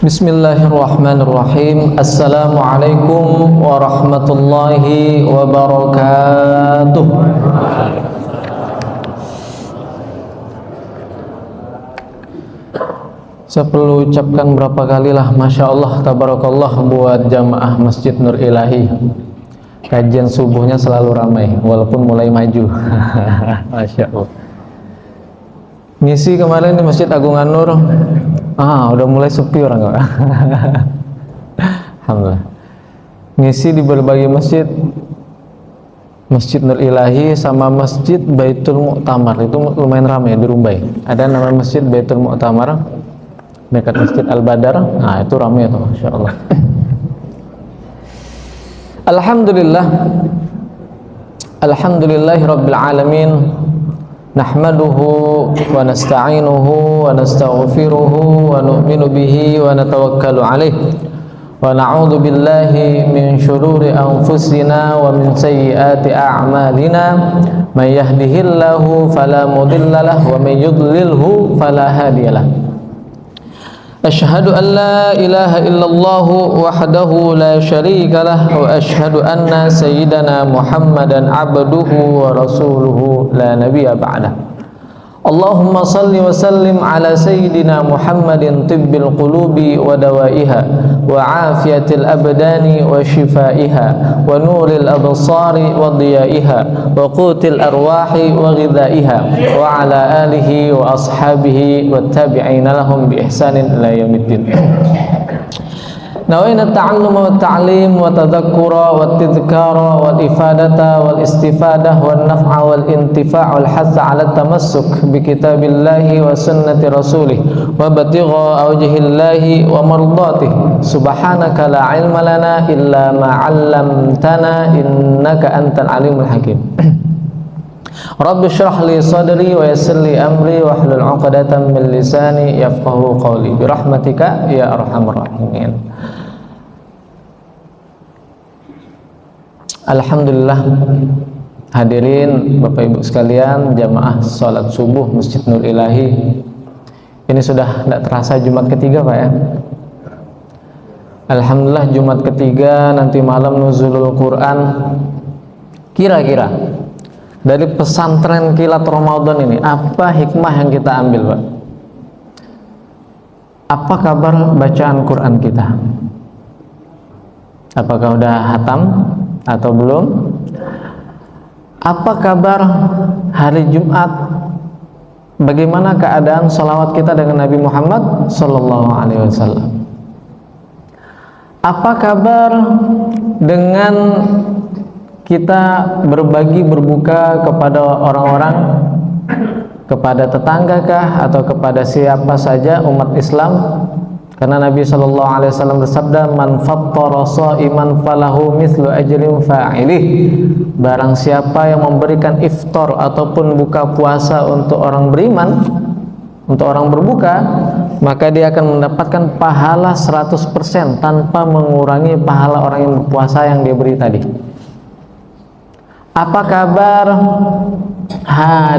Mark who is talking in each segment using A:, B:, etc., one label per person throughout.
A: Bismillahirrahmanirrahim. Assalamualaikum warahmatullahi wabarakatuh. Saya perlu ucapkan berapa kali lah Masya Allah, tabarakallah buat jamaah Masjid Nur Ilahi. Kajian subuhnya selalu ramai walaupun mulai maju. Masya Allah. Ngisi kemarin di Masjid Agung An-Nur, udah mulai sepi orang kok. Alhamdulillah. Ngisi di berbagai masjid, Masjid Nur Ilahi sama Masjid Baitul Mu'tamar itu lumayan ramai di Rumbai. Ada nama Masjid Baitul Mu'tamar dekat Masjid Al-Badar. Nah itu ramai tuh, Masya Allah. Alhamdulillah, Alhamdulillahi Rabbil Alamin. Nahmaduhu wa nasta'inuhu wa nastaghfiruhu wa nu'minu bihi wa natawakkalu alaih wa na'udzu billahi min syururi anfusina wa min sayyiati a'malina may yahdihillahu fala mudilla lahu wa may yudlilhu fala hadiyalah. Ashhadu an la ilaha illallah wahdahu la syarika lah wa ashhadu anna sayyidana Muhammadan abduhu wa rasuluhu la nabiyya ba'dah. Allahumma salli wa sallim ala sayyidina Muhammadin tibbil qulubi wa dawaiha wa afiyatil abdani wa shifaiha wa nuril absari wa diyaiha wa qutil arwahi wa ghidaiha wa ala alihi wa ashabihi wa tabi'ina lahum bi ihsanin ila yaumiddin. Nawaina ta'alluma wa ta'lim wa tadhakkura wa tidhkara wa ifadata wal istifadah wa naf'a wal intifa' wal hatha 'ala tamassuk bi kitabillahi wa sunnati rasulih wa batigha awjihillahi wa mardatih. Subhanaka la 'ilma lana illa ma 'allamtana innaka antal alimul hakim. Rabbi shrah li sadri wa yassir li amri wa hlul 'uqdatam min lisani yafqahu qawli bi rahmatika ya arhamar rahimin. Alhamdulillah, hadirin Bapak Ibu sekalian, jamaah salat subuh Masjid Nur Ilahi. Ini sudah tidak terasa Jumat ketiga Pak ya. Alhamdulillah Jumat ketiga, nanti malam nuzulul Quran. Kira-kira dari pesantren kilat Ramadan ini apa hikmah yang kita ambil Pak? Apa kabar bacaan Quran kita? Apakah udah hatam atau belum? Apa kabar hari Jumat? Bagaimana keadaan salawat kita dengan Nabi Muhammad Sallallahu Alaihi Wasallam? Apa kabar dengan kita berbagi berbuka kepada orang-orang, kepada tetangga kah atau kepada siapa saja umat Islam? Karena Nabi Shallallahu Alaihi Wasallam bersabda, "Man fattara sha'iman falahu mithlu ajrin fa'ilih." Barang siapa yang memberikan iftar ataupun buka puasa untuk orang beriman, untuk orang berbuka, maka dia akan mendapatkan pahala 100% tanpa mengurangi pahala orang yang berpuasa yang dia beri tadi. Apa kabar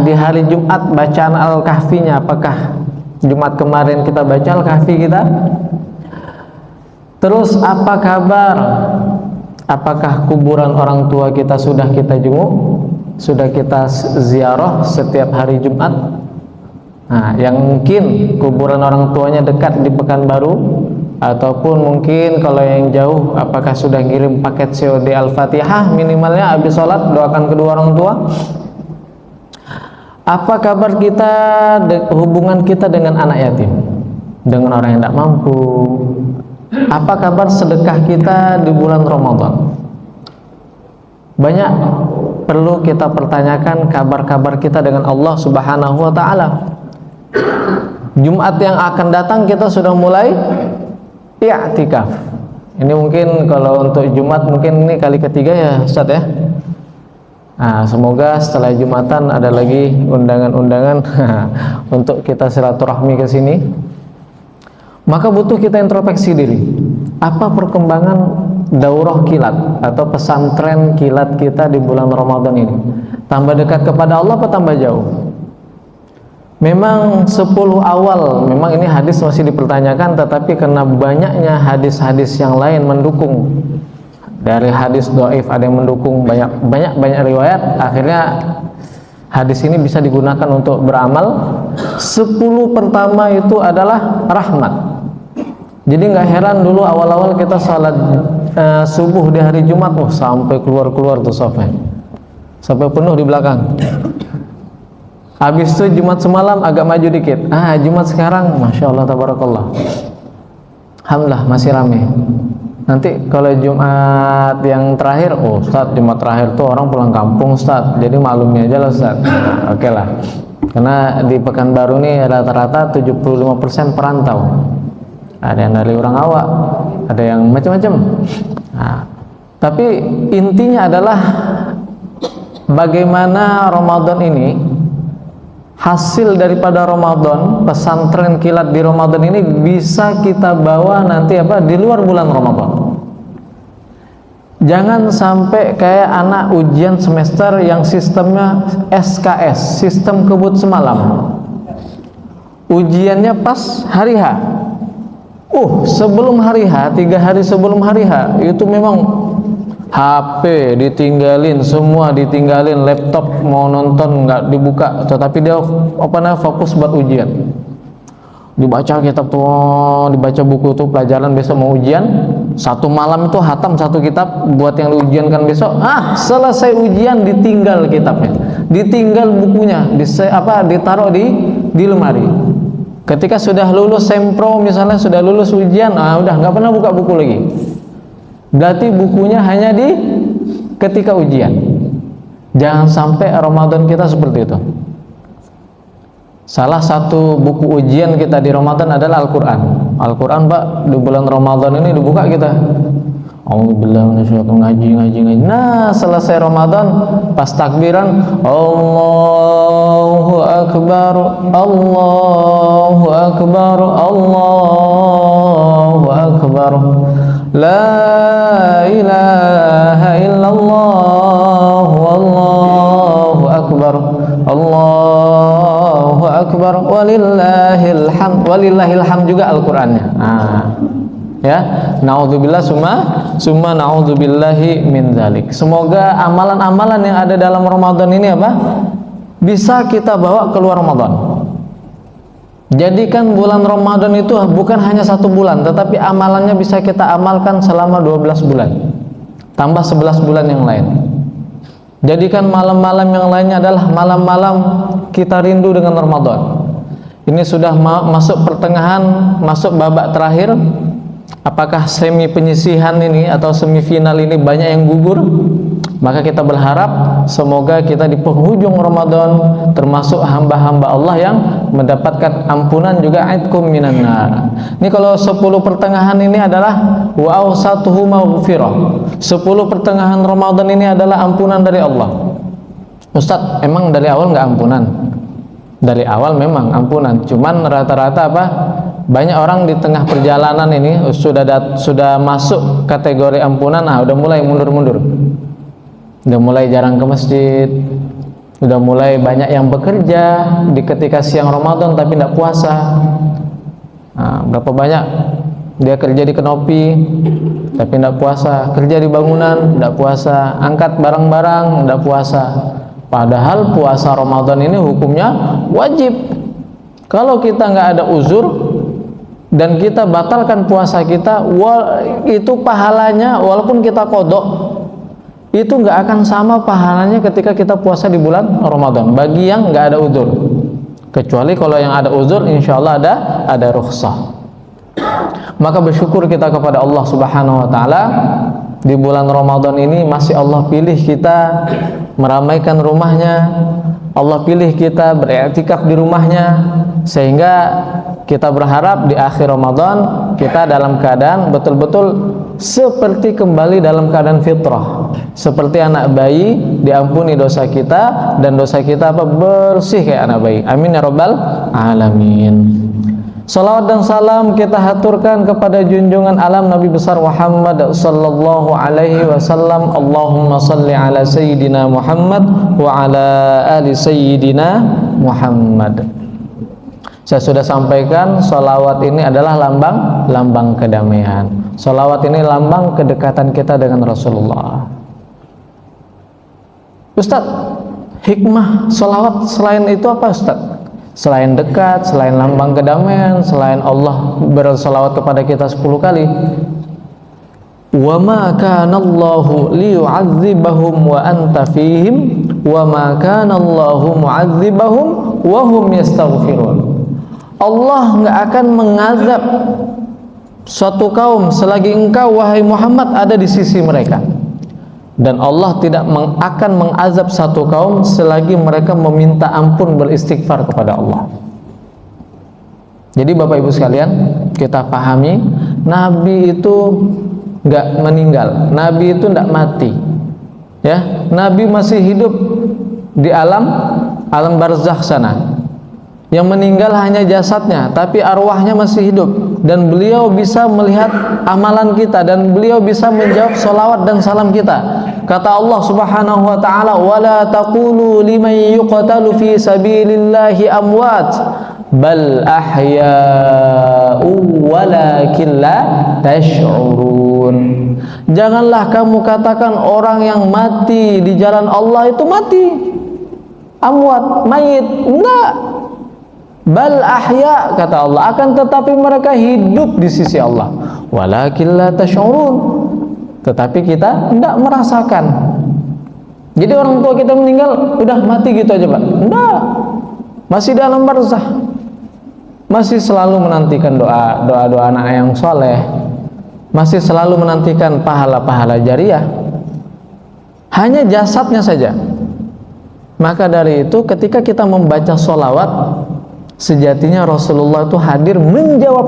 A: di hari Jumat bacaan Al-Kahfinya? Apakah Jumat kemarin kita baca Al-Kahfi kita? Terus apa kabar? Apakah kuburan orang tua kita sudah kita jenguk? Sudah kita ziarah setiap hari Jumat? Nah, yang mungkin kuburan orang tuanya dekat di Pekanbaru, ataupun mungkin kalau yang jauh, apakah sudah kirim paket COD Al-Fatihah minimalnya habis sholat doakan kedua orang tua? Apa kabar kita, hubungan kita dengan anak yatim, dengan orang yang tidak mampu? Apa kabar sedekah kita di bulan Ramadan? Banyak perlu kita pertanyakan kabar-kabar kita dengan Allah Subhanahu wa Ta'ala. Jumat yang akan datang kita sudah mulai i'tikaf. Ini mungkin kalau untuk Jumat mungkin ini kali ketiga ya Ustaz ya. Nah, semoga setelah Jumatan ada lagi undangan-undangan untuk kita silaturahmi ke sini. Maka butuh kita introspeksi diri. Apa perkembangan daurah kilat atau pesantren kilat kita di bulan Ramadan ini? Tambah dekat kepada Allah atau tambah jauh? Memang 10 awal, memang ini hadis masih dipertanyakan, tetapi karena banyaknya hadis-hadis yang lain mendukung, dari hadis dhaif ada yang mendukung, banyak riwayat, akhirnya hadis ini bisa digunakan untuk beramal. 10 pertama itu adalah rahmat. Jadi nggak heran dulu awal-awal kita salat subuh di hari Jumat, sampai keluar tuh safnya, sampai penuh di belakang. Habis itu Jumat semalam agak maju dikit. Jumat sekarang, masya Allah, tabarakallah, alhamdulillah masih rame. Nanti kalau Jumat yang terakhir, Ustaz, Jumat terakhir tuh orang pulang kampung, Ustaz, jadi maklumnya aja lah, Ustaz. Oke lah, karena di Pekanbaru nih rata-rata 75% perantau. Ada yang dari orang awak, ada yang macam-macam. Tapi intinya adalah bagaimana Ramadan ini, hasil daripada Ramadan, pesantren kilat di Ramadan ini bisa kita bawa nanti di luar bulan Ramadan. Jangan sampai kayak anak ujian semester yang sistemnya SKS, sistem kebut semalam. Ujiannya pas hari H. Sebelum hari H, 3 hari sebelum hari H, itu memang HP ditinggalin, semua ditinggalin, laptop mau nonton nggak dibuka, tetapi dia fokus buat ujian. Dibaca kitab tuh, dibaca buku tuh, pelajaran besok mau ujian. Satu malam itu hatam satu kitab buat yang diujiankan besok. Selesai ujian ditinggal kitabnya, ditinggal bukunya, ditaruh di lemari. Ketika sudah lulus sempro misalnya, sudah lulus ujian, udah nggak pernah buka buku lagi. Berarti bukunya hanya di ketika ujian. Jangan sampai Ramadan kita seperti itu. Salah satu buku ujian kita di Ramadan adalah Al-Quran. Al-Quran, Pak, di bulan Ramadan ini dibuka kita. Alhamdulillah, ngaji. Nah, selesai Ramadan, pas takbiran, Allahu Akbar, Allahu Akbar, Allahu Akbar, La ilaha illallah, Wallahu Akbar, Allahu Akbar, walillahil hamd juga Al-Qur'annya. Ya, naudzubillah summa naudzubillahi min dzalik. Semoga amalan-amalan yang ada dalam Ramadan ini bisa kita bawa keluar Ramadan. Jadikan bulan Ramadan itu bukan hanya 1 bulan, tetapi amalannya bisa kita amalkan selama 12 bulan, tambah 11 bulan yang lain. Jadikan malam-malam yang lainnya adalah malam-malam kita rindu dengan Ramadan. Ini sudah masuk pertengahan, masuk babak terakhir. Apakah semi penyisihan ini atau semifinal ini banyak yang gugur? Maka kita berharap semoga kita di penghujung Ramadan termasuk hamba-hamba Allah yang mendapatkan ampunan juga, aitkum minan nar. Ini kalau 10 pertengahan ini adalah wa awsatuhu maghfirah. 10 pertengahan Ramadan ini adalah ampunan dari Allah. Ustaz, emang dari awal nggak ampunan? Dari awal memang ampunan, cuman rata-rata banyak orang di tengah perjalanan ini sudah masuk kategori ampunan, udah mulai mundur-mundur, udah mulai jarang ke masjid, udah mulai banyak yang bekerja di ketika siang Ramadan tapi tidak puasa. Berapa banyak dia kerja di Kenopi tapi tidak puasa, kerja di bangunan tidak puasa, angkat barang-barang tidak puasa. Padahal puasa Ramadan ini hukumnya wajib. Kalau kita nggak ada uzur dan kita batalkan puasa kita, itu pahalanya walaupun kita qadha, itu nggak akan sama pahalanya ketika kita puasa di bulan Ramadan bagi yang nggak ada uzur. Kecuali kalau yang ada uzur, insya Allah ada rukhsah. Maka bersyukur kita kepada Allah Subhanahu wa Ta'ala, di bulan Ramadan ini masih Allah pilih kita meramaikan rumahnya, Allah pilih kita beriktikaf di rumahnya, sehingga kita berharap di akhir Ramadan kita dalam keadaan betul-betul seperti kembali dalam keadaan fitrah, seperti anak bayi, diampuni dosa kita dan dosa kita bersih kayak anak bayi. Amin ya rabbal alamin. Salawat dan salam kita haturkan kepada junjungan alam Nabi besar Muhammad sallallahu alaihi wasallam. Allahumma salli ala sayyidina Muhammad wa ala ali sayyidina Muhammad. Saya sudah sampaikan, sholawat ini adalah lambang kedamaian. Sholawat ini lambang kedekatan kita dengan Rasulullah. Ustaz, hikmah sholawat selain itu apa Ustaz? Selain dekat, selain lambang kedamaian, selain Allah bersolawat kepada kita 10 kali. Wa ma kana Allahu liyu'adzibahum wa anta fihim wa ma kana Allahu mu'adzibahum wa hum yastaghfirun. Allah enggak akan mengazab suatu kaum selagi engkau wahai Muhammad ada di sisi mereka. Dan Allah tidak akan mengazab satu kaum selagi mereka meminta ampun beristighfar kepada Allah. Jadi Bapak Ibu sekalian, kita pahami Nabi itu nggak meninggal, Nabi itu nggak mati, ya. Nabi masih hidup di alam barzakh sana. Yang meninggal hanya jasadnya, tapi arwahnya masih hidup, dan beliau bisa melihat amalan kita, dan beliau bisa menjawab sholawat dan salam kita. Kata Allah Subhanahu wa ta'ala, wala taqulu liman yuqtalu fi sabilillahi amwat bal ahya'u walakin la tash'urun. Janganlah kamu katakan orang yang mati di jalan Allah itu mati, amwat, mayit. Enggak, bal ahya, kata Allah, akan tetapi mereka hidup di sisi Allah. Walakin la tash'urun, tetapi kita tidak merasakan. Jadi orang tua kita meninggal udah mati gitu aja Pak? Enggak, masih dalam barzah, masih selalu menantikan doa anak yang soleh, masih selalu menantikan pahala-pahala jariah. Hanya jasadnya saja. Maka dari itu ketika kita membaca sholawat, sejatinya Rasulullah itu hadir menjawab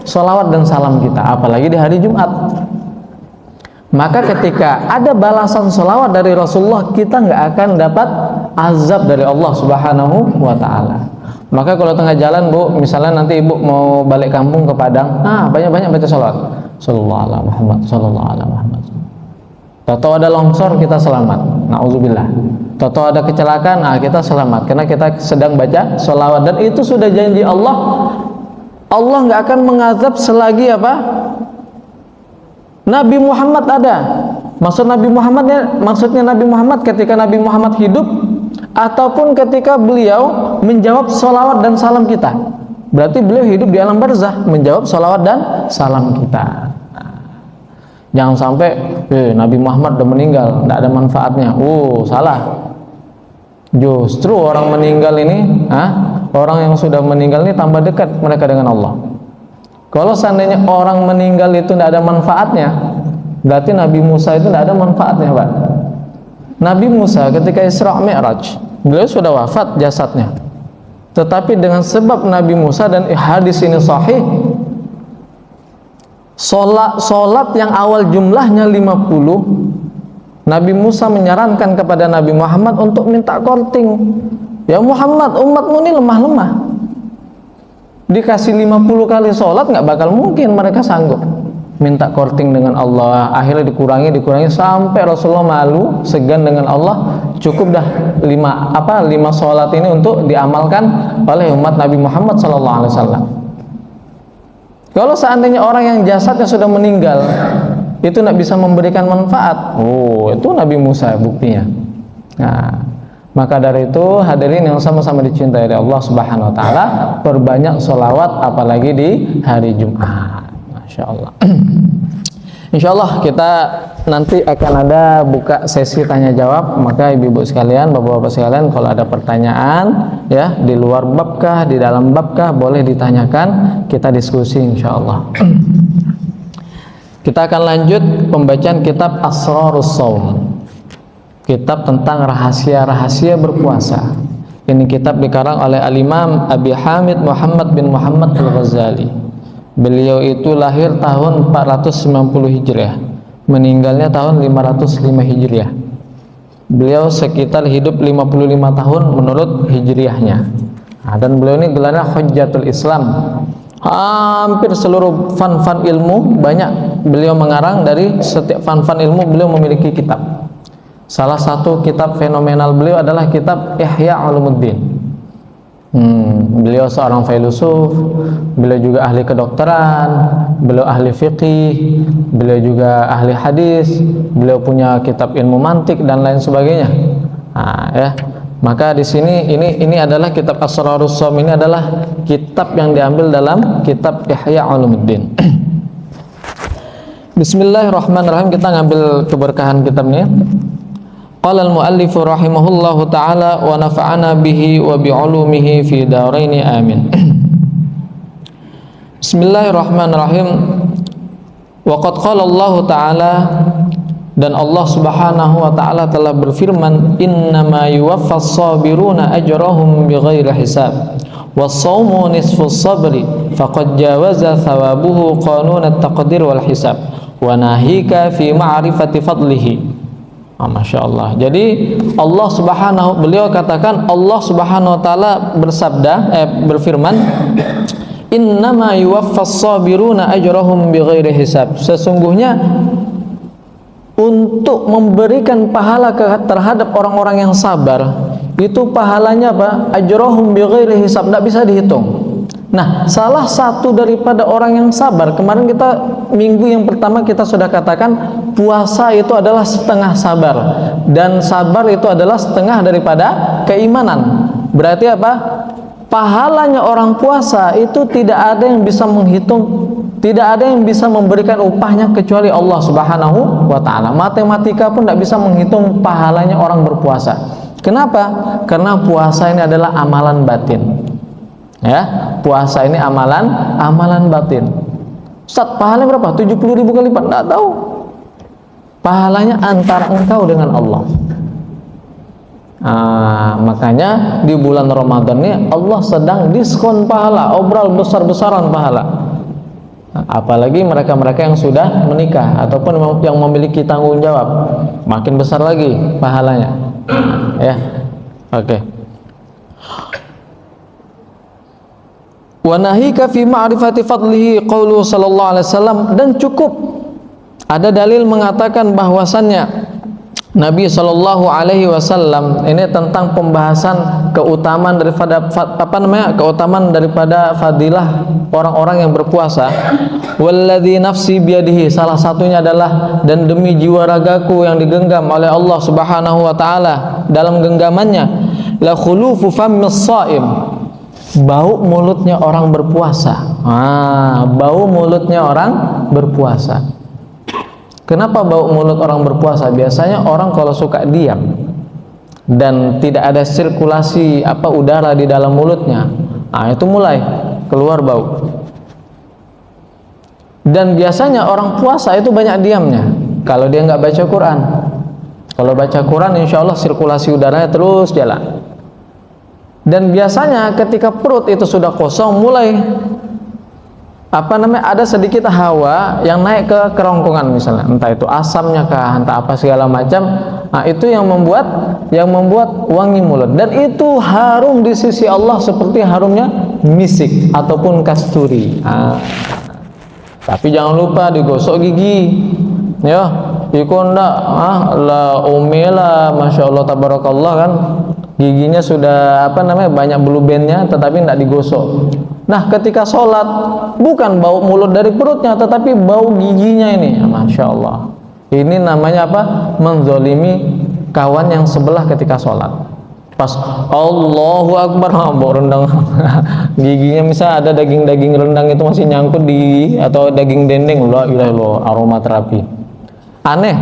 A: sholawat dan salam kita, apalagi di hari Jumat. Maka ketika ada balasan sholawat dari Rasulullah, kita nggak akan dapat azab dari Allah Subhanahu wa ta'ala. Maka kalau tengah jalan Bu, misalnya nanti Ibu mau balik kampung ke Padang, banyak-banyak baca sholawat, sallallahu alaihi Muhammad, sallallahu alaihi Muhammad. Tahu ada longsor, kita selamat, na'udzubillah. Tahu ada kecelakaan, kita selamat karena kita sedang baca sholawat. Dan itu sudah janji Allah. Allah nggak akan mengazab selagi apa? Nabi Muhammad ada. Maksudnya Nabi Muhammad ketika Nabi Muhammad hidup, ataupun ketika beliau menjawab sholawat dan salam kita. Berarti beliau hidup di alam barzah menjawab sholawat dan salam kita. Jangan sampai Nabi Muhammad udah meninggal, tidak ada manfaatnya. Salah. Justru orang meninggal ini, orang yang sudah meninggal ini tambah dekat mereka dengan Allah. Kalau seandainya orang meninggal itu tidak ada manfaatnya, berarti Nabi Musa itu tidak ada manfaatnya Pak. Nabi Musa ketika Isra Mi'raj, beliau sudah wafat jasadnya, tetapi dengan sebab Nabi Musa, dan hadis ini sahih, Solat yang awal jumlahnya 50, Nabi Musa menyarankan kepada Nabi Muhammad untuk minta korting. Ya Muhammad, umatmu ini lemah-lemah, dikasih 50 kali solat nggak bakal mungkin mereka sanggup. Minta korting dengan Allah, akhirnya dikurangi sampai Rasulullah malu, segan dengan Allah. Cukup dah 5 solat ini untuk diamalkan oleh umat Nabi Muhammad SAW. Kalau seandainya orang yang jasadnya sudah meninggal itu tidak bisa memberikan manfaat, itu Nabi Musa buktinya. Nah, maka dari itu hadirin yang sama-sama dicintai oleh Allah Subhanahu wa ta'ala, perbanyak sholawat apalagi di hari Jumat. Masya Allah. Insya Allah kita nanti akan ada buka sesi tanya jawab. Maka ibu-ibu sekalian, bapak-bapak sekalian, kalau ada pertanyaan ya di luar babkah, di dalam babkah, boleh ditanyakan, kita diskusi insya Allah. Kita akan lanjut pembacaan kitab Asrarus Shaum, kitab tentang rahasia-rahasia berpuasa. Ini kitab dikarang oleh Al-Imam Abi Hamid Muhammad bin Muhammad Al-Ghazali. Beliau itu lahir tahun 490 Hijriah, meninggalnya tahun 505 Hijriah. Beliau sekitar hidup 55 tahun menurut Hijriahnya. Dan beliau ini gelarnya Hujjatul Islam. Hampir seluruh fan-fan ilmu banyak beliau mengarang. Dari setiap fan-fan ilmu beliau memiliki kitab. Salah satu kitab fenomenal beliau adalah kitab Ihya Ulumuddin. Beliau seorang filosof, beliau juga ahli kedokteran, beliau ahli fikih, beliau juga ahli hadis, beliau punya kitab ilmu mantik dan lain sebagainya. Ya. Maka di sini ini adalah kitab Asrarus Shom, ini adalah kitab yang diambil dalam kitab Ihya Ulumuddin. Bismillahirrahmanirrahim, kita ngambil keberkahan kitabnya. Qala al-muallif rahimahullahu ta'ala wa nafa'ana bihi wa bi'ulumihi fi daraini amin. Bismillahirrahmanirrahim. Wa qad qala Allah ta'ala, dan Allah Subhanahu wa ta'ala telah berfirman, innama yuwaffas sabiruna ajrahum bighairi hisab was-shaumu nisfus sabri faqad jawaza thawabuhu qanun at-taqdir wal hisab wa nahika fi ma'rifati fadlihi. Masya Allah. Jadi beliau katakan, Allah Subhanahu wa ta'ala berfirman, innama yuwaffas sabiruna ajrahum bighairi hisab, sesungguhnya untuk memberikan pahala terhadap orang-orang yang sabar, itu pahalanya apa? Ajrahum bighairi hisab, tidak bisa dihitung. Nah, salah satu daripada orang yang sabar, kemarin minggu yang pertama kita sudah katakan, puasa itu adalah setengah sabar, dan sabar itu adalah setengah daripada keimanan. Berarti apa? Pahalanya orang puasa itu tidak ada yang bisa menghitung, tidak ada yang bisa memberikan upahnya kecuali Allah Subhanahu wa ta'ala. Matematika pun tidak bisa menghitung pahalanya orang berpuasa. Kenapa? Karena puasa ini adalah amalan batin. Ya, puasa ini amalan batin. Ustaz, pahalanya berapa? 70.000 kali lipat? Tidak tahu. Pahalanya antara engkau dengan Allah. Makanya di bulan Ramadan ini Allah sedang diskon pahala, obral besar-besaran pahala. Apalagi mereka-mereka yang sudah menikah ataupun yang memiliki tanggung jawab, makin besar lagi pahalanya. Ya, oke. Wa nahika fi ma'rifati fadlihi qauluhu sallallahu alaihi wasallam, dan cukup ada dalil mengatakan bahwasannya Nabi sallallahu alaihi wasallam ini tentang pembahasan keutamaan daripada keutamaan daripada fadilah orang-orang yang berpuasa. Walladzi nafsi biyadihi, salah satunya adalah, dan demi jiwa ragaku yang digenggam oleh Allah Subhanahu wa taala dalam genggamannya, la khulufu fammis shaim, bau mulutnya orang berpuasa. Bau mulutnya orang berpuasa. Kenapa bau mulut orang berpuasa? Biasanya orang kalau suka diam dan tidak ada sirkulasi udara di dalam mulutnya, itu mulai keluar bau. Dan biasanya orang puasa itu banyak diamnya kalau dia nggak baca Quran. Kalau baca Quran, insya Allah sirkulasi udaranya terus jalan. Dan biasanya ketika perut itu sudah kosong, mulai ada sedikit hawa yang naik ke kerongkongan, misalnya entah itu asamnya kah, entah apa segala macam. Itu yang membuat wangi mulut, dan itu harum di sisi Allah seperti harumnya misik ataupun kasturi. Tapi jangan lupa digosok gigi, ya. Iku ndak la umela, masya Allah tabarakallah, kan giginya sudah banyak bluebandnya, tetapi tidak digosok. Nah, ketika sholat, bukan bau mulut dari perutnya, tetapi bau giginya ini. Masya Allah. Ini namanya apa? Menzolimi kawan yang sebelah ketika sholat. Pas Allahu Akbar, bau rendang. Giginya misalnya ada daging-daging rendang itu masih nyangkut atau daging dendeng. La ilaha illallah, aromaterapi. Aneh.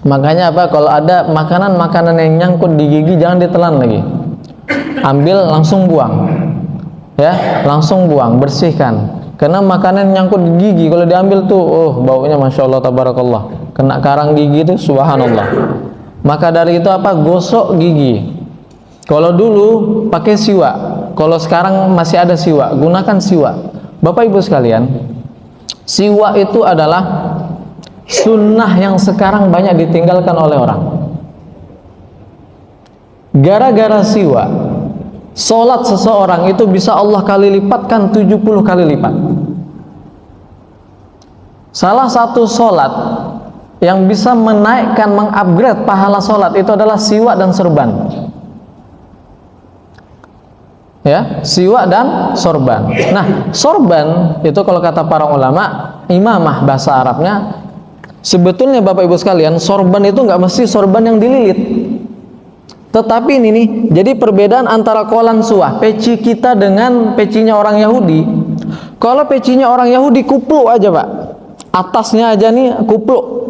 A: Makanya kalau ada makanan-makanan yang nyangkut di gigi, jangan ditelan lagi. Ambil, langsung buang. Ya, langsung buang, bersihkan. Karena makanan yang nyangkut di gigi kalau diambil tuh, baunya masya Allah tabarakallah, kena karang gigi itu subhanallah. Maka dari itu gosok gigi. Kalau dulu pakai siwak, kalau sekarang masih ada siwak, gunakan siwak. Bapak Ibu sekalian, siwak itu adalah sunnah yang sekarang banyak ditinggalkan oleh orang. Gara-gara siwak, sholat seseorang itu bisa Allah kali lipatkan 70 kali lipat. Salah satu sholat yang bisa menaikkan, mengupgrade pahala sholat itu adalah siwak dan serban. Ya, siwak dan sorban. Nah, sorban itu kalau kata para ulama imamah bahasa Arabnya, sebetulnya Bapak Ibu sekalian, sorban itu nggak mesti sorban yang dililit. Tetapi ini nih, jadi perbedaan antara kolan suah, peci kita dengan pecinya orang Yahudi. Kalau pecinya orang Yahudi kupluk aja Pak, atasnya aja nih kupluk,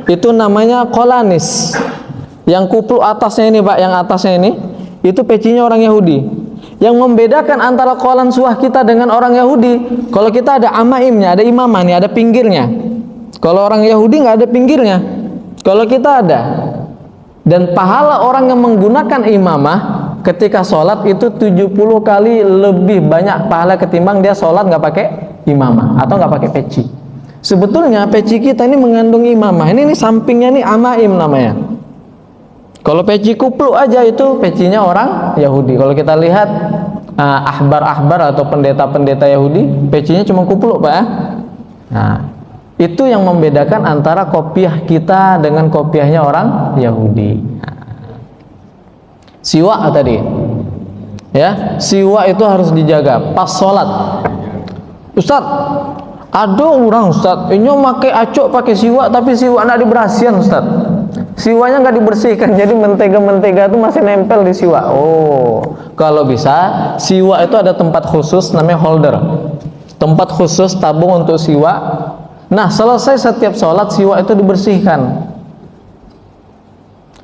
A: itu namanya kolanis. Yang kupluk atasnya ini Pak, yang atasnya ini, itu pecinya orang Yahudi. Yang membedakan antara kolan suah kita dengan orang Yahudi, kalau kita ada amaimnya, ada imamah nih, ada pinggirnya. Kalau orang Yahudi nggak ada pinggirnya, kalau kita ada. Dan pahala orang yang menggunakan imamah ketika sholat itu 70 kali lebih banyak pahala ketimbang dia sholat nggak pakai imamah atau nggak pakai peci. Sebetulnya peci kita ini mengandung imamah. Ini sampingnya nih amaim namanya. Kalau peci kupluk aja itu pecinya orang Yahudi. Kalau kita lihat ahbar-ahbar atau pendeta-pendeta Yahudi, pecinya cuma kupluk Pak ya. Nah, itu yang membedakan antara kopiah kita dengan kopiahnya orang Yahudi. Siwak tadi, ya, siwak itu harus dijaga pas sholat. Ustadz, ada orang Ustadz, ini pakai acuk pakai siwak tapi siwak nggak diberasihan Ustadz. Siwaknya nggak dibersihkan, jadi mentega-mentega itu masih nempel di siwak. Oh, kalau bisa siwak itu ada tempat khusus namanya holder, tempat khusus tabung untuk siwak. Nah, selesai setiap sholat siwak itu dibersihkan.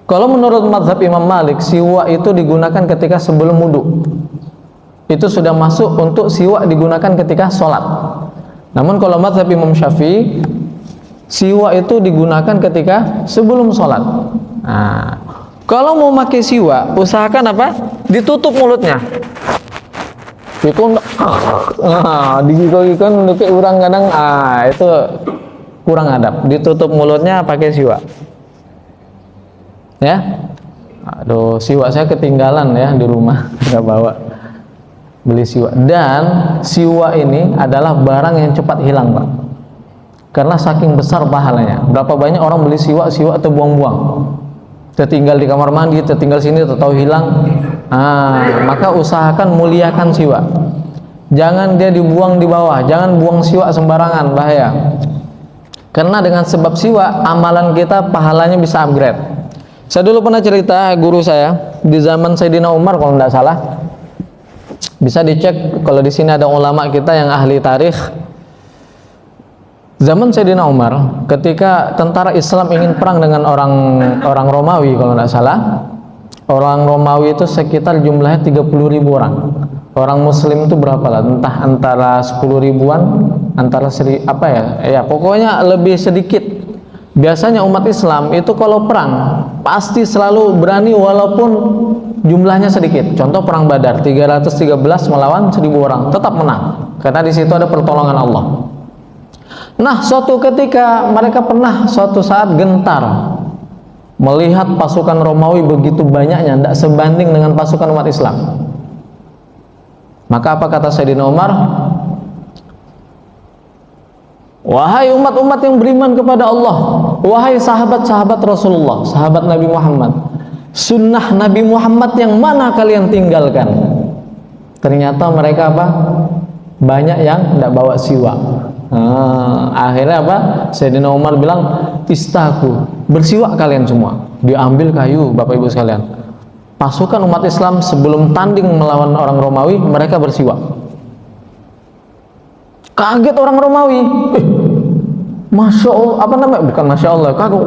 A: Kalau menurut mazhab Imam Malik, siwak itu digunakan ketika sebelum wudu. Itu sudah masuk untuk siwak digunakan ketika sholat. Namun kalau mazhab Imam Syafi'i, siwak itu digunakan ketika sebelum sholat. Nah, kalau mau pakai siwak, usahakan apa? Ditutup mulutnya. Itu digigol-gigol untuk orang kadang, itu kurang adab. Ditutup mulutnya pakai siwak. Ya, aduh, siwak saya ketinggalan ya di rumah, nggak bawa beli siwak. Dan siwak ini adalah barang yang cepat hilang Pak, karena saking besar pahalanya. Berapa banyak orang beli siwak atau buang-buang, tertinggal di kamar mandi, tertinggal sini, tahu hilang. Maka usahakan muliakan siwak, jangan dia dibuang di bawah, jangan buang siwak sembarangan, bahaya. Karena dengan sebab siwak, amalan kita pahalanya bisa upgrade. Saya dulu pernah cerita, guru saya di zaman Sayyidina Umar kalau tidak salah, bisa dicek kalau di sini ada ulama kita yang ahli tarikh. Zaman Sayyidina Umar, ketika tentara Islam ingin perang dengan orang Romawi kalau tidak salah, orang Romawi itu sekitar jumlahnya 30.000 orang. Orang Muslim itu berapa lah? Entah antara 10 ribuan, antara apa ya? Ya pokoknya lebih sedikit. Biasanya umat Islam itu kalau perang pasti selalu berani walaupun jumlahnya sedikit. Contoh perang Badar 313 melawan 1.000 orang, tetap menang karena di situ ada pertolongan Allah. Nah, suatu ketika mereka pernah suatu saat gentar melihat pasukan Romawi begitu banyaknya, tidak sebanding dengan pasukan umat Islam. Maka apa kata Sayyidina Umar? Wahai umat-umat yang beriman kepada Allah, wahai sahabat-sahabat Rasulullah, sahabat Nabi Muhammad, sunnah Nabi Muhammad yang mana kalian tinggalkan? Ternyata mereka apa? Banyak yang tidak bawa siwak. Akhirnya apa? Sayyidina Umar bilang, istaku, bersiwak kalian semua. Diambil kayu, Bapak Ibu sekalian. Pasukan umat Islam sebelum tanding melawan orang Romawi, mereka bersiwak. Kaget orang Romawi, Masya Allah, apa namanya? Bukan Masya Allah, kaget.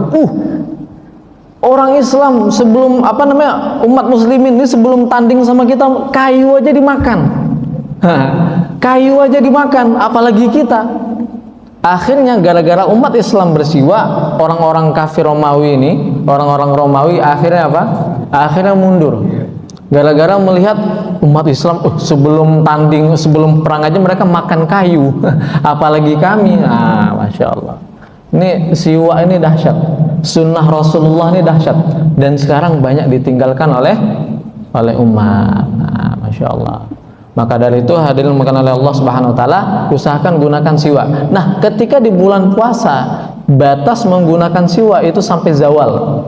A: Orang Islam sebelum umat muslimin ini sebelum tanding sama kita, kayu aja dimakan. Kayu aja dimakan, apalagi kita. Akhirnya gara-gara umat Islam bersiwak, orang-orang kafir Romawi ini, orang-orang Romawi akhirnya apa? Akhirnya mundur. Gara-gara melihat umat Islam sebelum tanding, sebelum perang aja mereka makan kayu, apalagi kami. Masya Allah. Ini siwak ini dahsyat, sunnah Rasulullah ini dahsyat, dan sekarang banyak ditinggalkan oleh umat. Masya Allah. Maka dari itu hadirin makanan oleh Allah Subhanahu Wa Taala, usahakan gunakan siwak. Nah, ketika di bulan puasa, batas menggunakan siwak itu sampai zawal.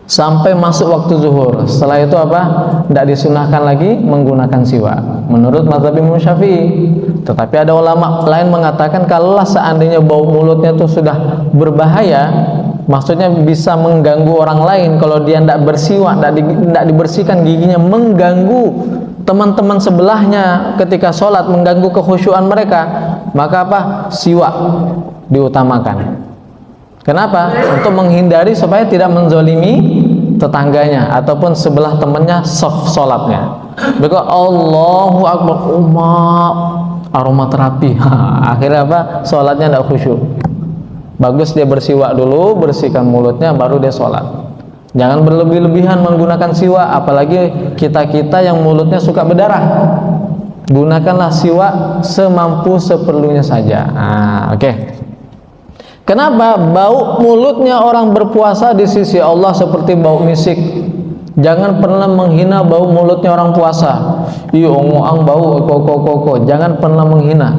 A: sampai masuk waktu zuhur. Setelah itu apa? Tidak disunahkan lagi menggunakan siwak menurut mazhab Imam Syafi'i. Tetapi ada ulama lain mengatakan kalau seandainya bau mulutnya itu sudah berbahaya, maksudnya bisa mengganggu orang lain, kalau dia tidak bersiwak, tidak dibersihkan giginya, mengganggu teman-teman sebelahnya ketika sholat, mengganggu kekhusyuan mereka, maka apa? Siwak diutamakan. Kenapa? Untuk menghindari supaya tidak menzolimi tetangganya ataupun sebelah temannya soft sholatnya. Mereka Allahu Akbar, aromaterapi. Akhirnya apa? Sholatnya tidak khusyuk. Bagus dia bersiwak dulu, bersihkan mulutnya, baru dia sholat. Jangan berlebih-lebihan menggunakan siwak, apalagi kita-kita yang mulutnya suka berdarah. Gunakanlah siwak semampu seperlunya saja. Oke. Kenapa bau mulutnya orang berpuasa di sisi Allah seperti bau misik? Jangan pernah menghina bau mulutnya orang puasa. Iya, ngoang bau koko. Jangan pernah menghina.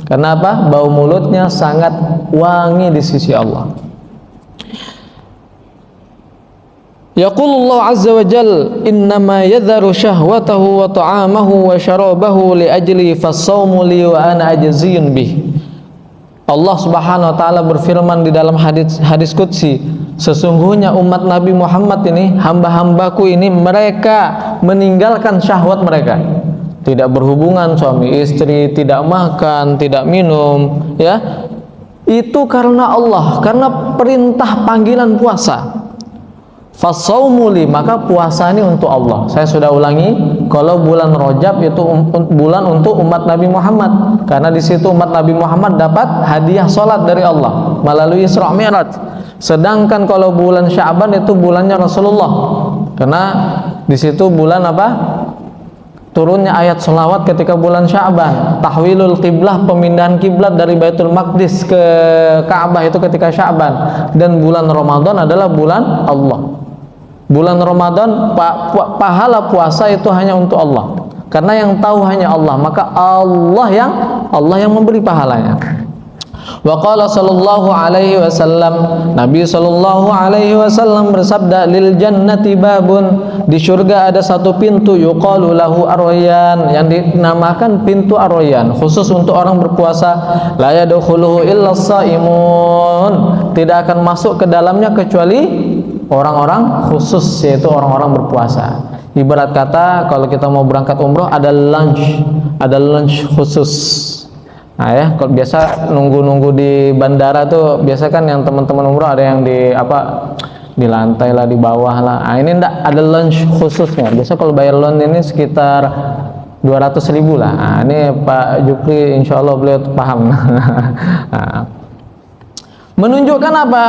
A: Karena apa? Bau mulutnya sangat wangi di sisi Allah. Yaqulullah azza wa jal, innama yadharu syahwatahu wa ta'amahu wa syarabahu li ajli fas-sawmu li wa ana ajziyun bih. Allah Subhanahu wa taala berfirman di dalam hadis qudsi, sesungguhnya umat Nabi Muhammad ini, hamba-hambaku ini, mereka meninggalkan syahwat mereka. Tidak berhubungan suami istri, tidak makan, tidak minum, ya. Itu karena Allah, karena perintah panggilan puasa. Fasaumuli, maka puasa ini untuk Allah. Saya sudah ulangi, kalau bulan Rajab itu bulan untuk umat Nabi Muhammad, karena di situ umat Nabi Muhammad dapat hadiah salat dari Allah melalui Isra Mi'raj. Sedangkan kalau bulan Sya'ban itu bulannya Rasulullah, karena di situ bulan apa? Turunnya ayat sholawat ketika bulan Sya'ban. Tahwilul qiblah, pemindahan kiblat dari Baitul Maqdis ke Ka'bah itu ketika Sya'ban. Dan bulan Ramadan adalah bulan Allah. Bulan Ramadan pahala puasa itu hanya untuk Allah, karena yang tahu hanya Allah, maka Allah yang memberi pahalanya. Wa qala sallallahu alaihi wasallam, Nabi sallallahu alaihi wasallam bersabda, lil jannati babun, di surga ada satu pintu, yuqalu lahu ar-rayyan, yang dinamakan pintu ar-rayyan, khusus untuk orang berpuasa. La yadkhuluhu illa as-saimun, tidak akan masuk ke dalamnya kecuali orang-orang khusus, yaitu orang-orang berpuasa. Ibarat kata kalau kita mau berangkat umroh, ada lunch khusus. Nah ya, kalau biasa nunggu di bandara tuh, biasa kan yang teman-teman umroh ada yang di lantai lah, di bawah lah. Nah ini enggak, ada lunch khususnya. Biasa kalau bayar lunch ini sekitar 200.000 lah. Nah ini Pak Jupri insya Allah beliau paham. Nah, menunjukkan apa?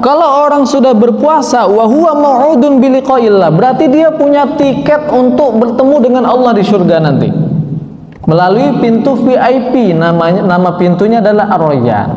A: Kalau orang sudah berpuasa, wa huwa mau'udun bi liqa'illah, berarti dia punya tiket untuk bertemu dengan Allah di surga nanti. Melalui pintu VIP, nama pintunya adalah Ar-Rayyan.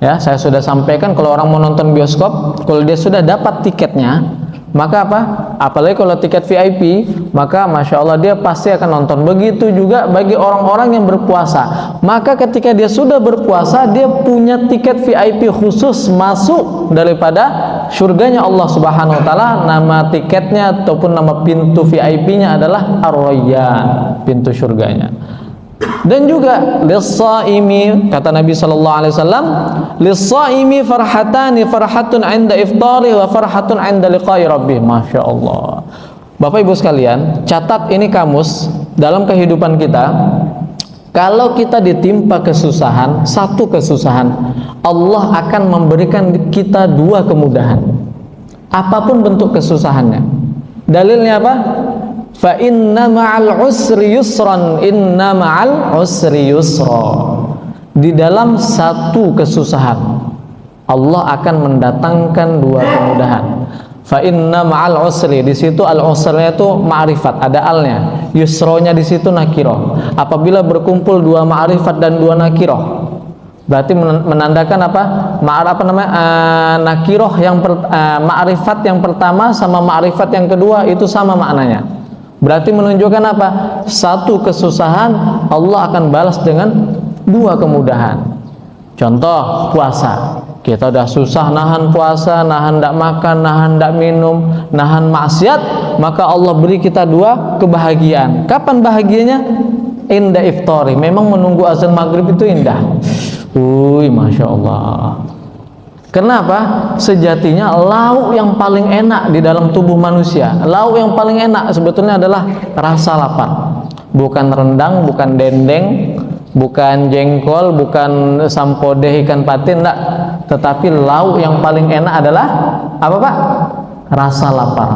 A: Ya, saya sudah sampaikan kalau orang mau nonton bioskop, kalau dia sudah dapat tiketnya, maka apa? Apalagi kalau tiket VIP, maka Masya Allah dia pasti akan nonton. Begitu juga bagi orang-orang yang berpuasa, maka ketika dia sudah berpuasa, dia punya tiket VIP khusus masuk daripada surganya Allah Subhanahu wa taala. Nama tiketnya ataupun nama pintu VIP-nya adalah Ar-Rayyan, pintu surganya. Dan juga lis-shaimi, kata Nabi sallallahu alaihi wasallam, lis-shaimi farhatani, farhatun 'inda iftari wa farhatun 'inda liqa'i rabbih. Masya Allah. Bapak Ibu sekalian, catat ini kamus dalam kehidupan kita. Kalau kita ditimpa kesusahan, satu kesusahan, Allah akan memberikan kita dua kemudahan, apapun bentuk kesusahannya. Dalilnya apa? Fa inna ma'al usri yusran, inna ma'al usri yusra. Di dalam satu kesusahan, Allah akan mendatangkan dua kemudahan. Fa inna ma'al usri, di situ al-usrnya itu ma'rifat, ada alnya. Yusronya di situ nakirah. Apabila berkumpul dua ma'rifat dan dua nakirah, berarti menandakan apa? Nakirah yang ma'rifat yang pertama sama ma'rifat yang kedua itu sama maknanya. Berarti menunjukkan apa? Satu kesusahan Allah akan balas dengan dua kemudahan. Contoh puasa, kita udah susah nahan puasa, nahan ndak makan, nahan ndak minum, nahan maksiat, maka Allah beri kita dua kebahagiaan. Kapan bahagianya? Indah iftari. Memang menunggu azan maghrib itu indah. Masya Allah. Kenapa? Sejatinya lauk yang paling enak di dalam tubuh manusia, lauk yang paling enak sebetulnya adalah rasa lapar. Bukan rendang, bukan dendeng, bukan jengkol, bukan sampodeh ikan patin, enggak. Tetapi lauk yang paling enak adalah apa, Pak? Rasa lapar.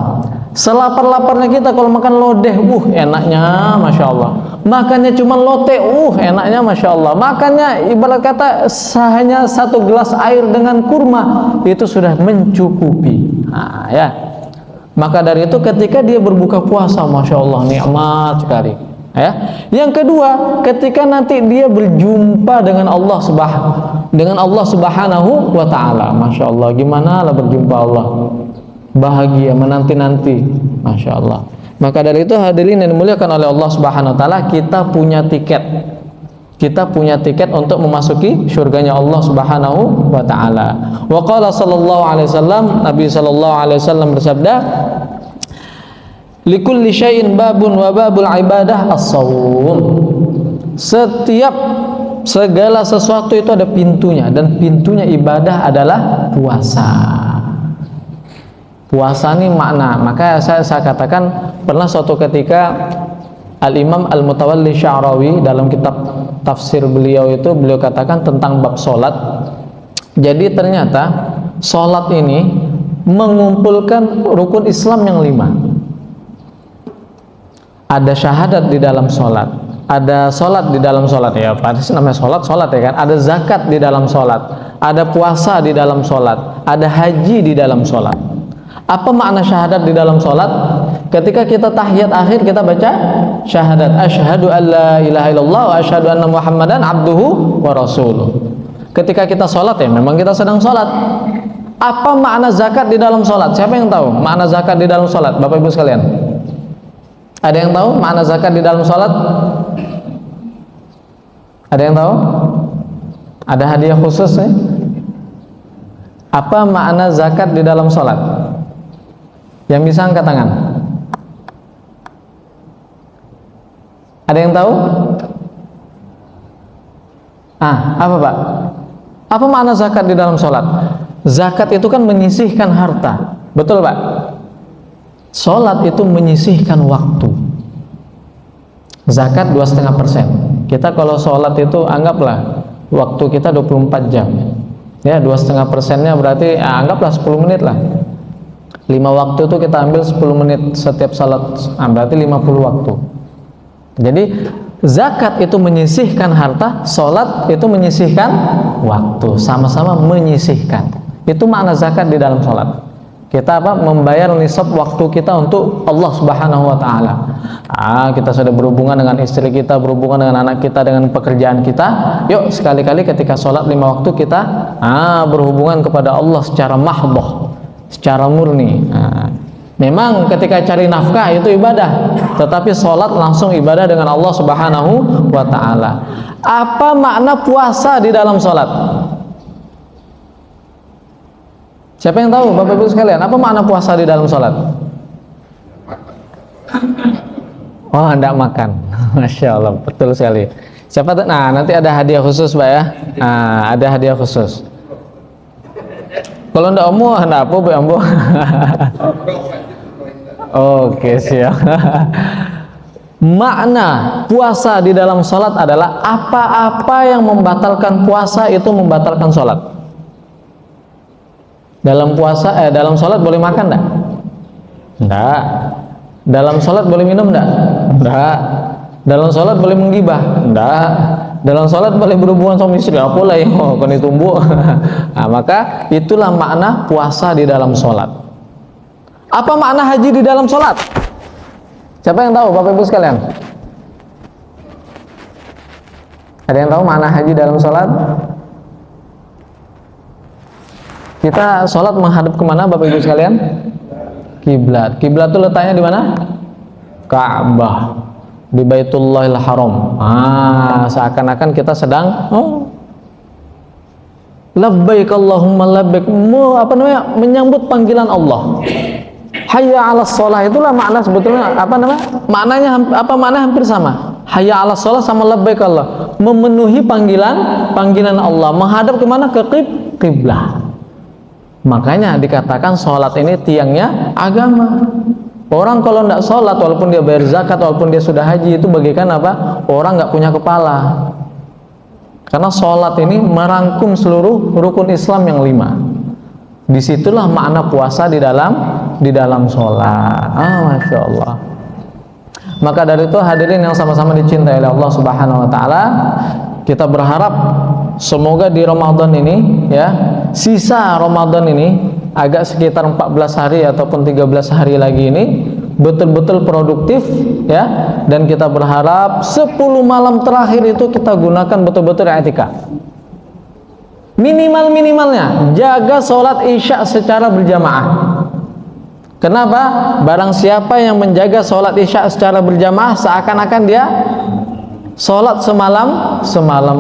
A: Selapar-laparnya kita kalau makan lodeh, enaknya Masya Allah. Makannya cuma lote, enaknya Masya Allah. Makannya ibarat kata hanya satu gelas air dengan kurma, itu sudah mencukupi. Nah, ya. Maka dari itu ketika dia berbuka puasa, Masya Allah, nikmat sekali. Ya. Yang kedua, ketika nanti dia berjumpa dengan Allah Subhanahu wa Ta'ala, Masya Allah, gimana lah berjumpa Allah, bahagia menanti-nanti, Masya Allah. Maka dari itu hadirin yang dimuliakan oleh Allah Subhanahu wa Ta'ala, kita punya tiket untuk memasuki surganya Allah Subhanahu wa Ta'ala. Wa qala sallallahu alaihi wasallam, Nabi sallallahu alaihi wasallam bersabda, likulli syai'in babun wa babul ibadah as-shaum. Segala sesuatu itu ada pintunya, dan pintunya ibadah adalah puasa. Puasa ini makna. Maka saya katakan, pernah suatu ketika Al-Imam Al-Mutawalli Sya'rawi dalam kitab tafsir beliau katakan tentang bab sholat. Jadi ternyata sholat ini mengumpulkan rukun Islam yang 5. Ada syahadat di dalam sholat, ada sholat di dalam sholat, ya pasti namanya sholat ya kan. Ada zakat di dalam sholat, ada puasa di dalam sholat, ada haji di dalam sholat. Apa makna syahadat di dalam sholat? Ketika kita tahiyat akhir, kita baca syahadat, asyhadu an la ilaha illallah wa asyhadu anna muhammadan abduhu wa rasuluh. Ketika kita sholat, ya memang kita sedang sholat. Apa makna zakat di dalam sholat? Siapa yang tahu makna zakat di dalam sholat, Bapak Ibu sekalian? Ada yang tahu makna zakat di dalam sholat? Ada yang tahu? Ada hadiah khusus nih? Apa makna zakat di dalam sholat? Yang bisa angkat tangan. Ada yang tahu? Apa Pak? Apa makna zakat di dalam sholat? Zakat itu kan menyisihkan harta, betul Pak? Sholat itu menyisihkan waktu. Zakat 2,5%. Kita kalau sholat itu anggaplah waktu kita 24 jam. Ya, 2,5%-nya berarti anggaplah 10 menit lah. 5 waktu itu kita ambil 10 menit setiap salat, berarti 50 waktu. Jadi zakat itu menyisihkan harta, sholat itu menyisihkan waktu, sama-sama menyisihkan. Itu makna zakat di dalam sholat. Kita membayar nisab waktu kita untuk Allah Subhanahu wa Ta'ala. Kita sudah berhubungan dengan istri kita, berhubungan dengan anak kita, dengan pekerjaan kita. Yuk sekali-kali ketika sholat 5 waktu kita berhubungan kepada Allah secara mahdhah, secara murni. Memang ketika cari nafkah itu ibadah, tetapi sholat langsung ibadah dengan Allah Subhanahu wa Ta'ala. Apa makna puasa di dalam sholat? Siapa yang tahu, Bapak Ibu sekalian? Apa makna puasa di dalam sholat? Hendak makan. Masya Allah, betul sekali. Siapa? Nanti ada hadiah khusus, Pak ya. Ada hadiah khusus. Kalau ndak hendak apa, Bu Ambo? Oke, siap. Makna puasa di dalam sholat adalah apa-apa yang membatalkan puasa itu membatalkan sholat. Dalam puasa, dalam sholat boleh makan enggak? Enggak. Dalam sholat boleh minum enggak? Enggak. Dalam sholat boleh menggibah? Enggak. Dalam sholat boleh berhubungan suami istri? Apa lah yang kan ditumbuh? Maka itulah makna puasa di dalam sholat. Apa makna haji di dalam sholat? Siapa yang tahu, Bapak Ibu sekalian? Ada yang tahu makna haji dalam sholat? Kita sholat menghadap kemana, Bapak Ibu sekalian? Kiblat. Kiblat itu letaknya di mana? Ka'bah, di Baitullahil Haram. Seakan-akan kita sedang labbaik Allahumma labbaik, menyambut panggilan Allah. Hayya 'alas shalah itulah makna sebetulnya maknanya hampir sama. Hayya 'alas shalah sama labbaik Allah, memenuhi panggilan Allah, menghadap kemana? Ke kiblah. Makanya dikatakan sholat ini tiangnya agama. Orang kalau tidak sholat, walaupun dia bayar zakat, walaupun dia sudah haji, itu bagaikan apa? Orang nggak punya kepala. Karena sholat ini merangkum seluruh rukun Islam yang 5. Disitulah makna puasa di dalam sholat. Masya Allah. Maka dari itu hadirin yang sama-sama dicintai oleh Allah Subhanahu Wa Taala, kita berharap semoga di Ramadan ini, ya, sisa Ramadan ini agak sekitar 14 hari ataupun 13 hari lagi ini betul-betul produktif, ya, dan kita berharap 10 malam terakhir itu kita gunakan betul-betul i'tikaf. Minimalnya jaga sholat isya secara berjamaah. Kenapa? Barang siapa yang menjaga sholat isya secara berjamaah, seakan-akan dia sholat semalam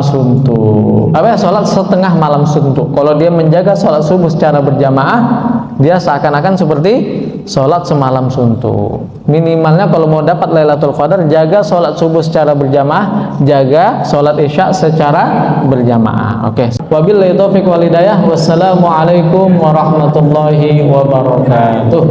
A: suntuk. Sholat setengah malam suntuk. Kalau dia menjaga sholat subuh secara berjamaah, dia seakan-akan seperti sholat semalam suntuk. Minimalnya kalau mau dapat Lailatul Qadar, jaga sholat subuh secara berjamaah, jaga sholat isya secara berjamaah. Oke. Wabillahi taufiq wal hidayah. Wassalamualaikum warahmatullahi wabarakatuh.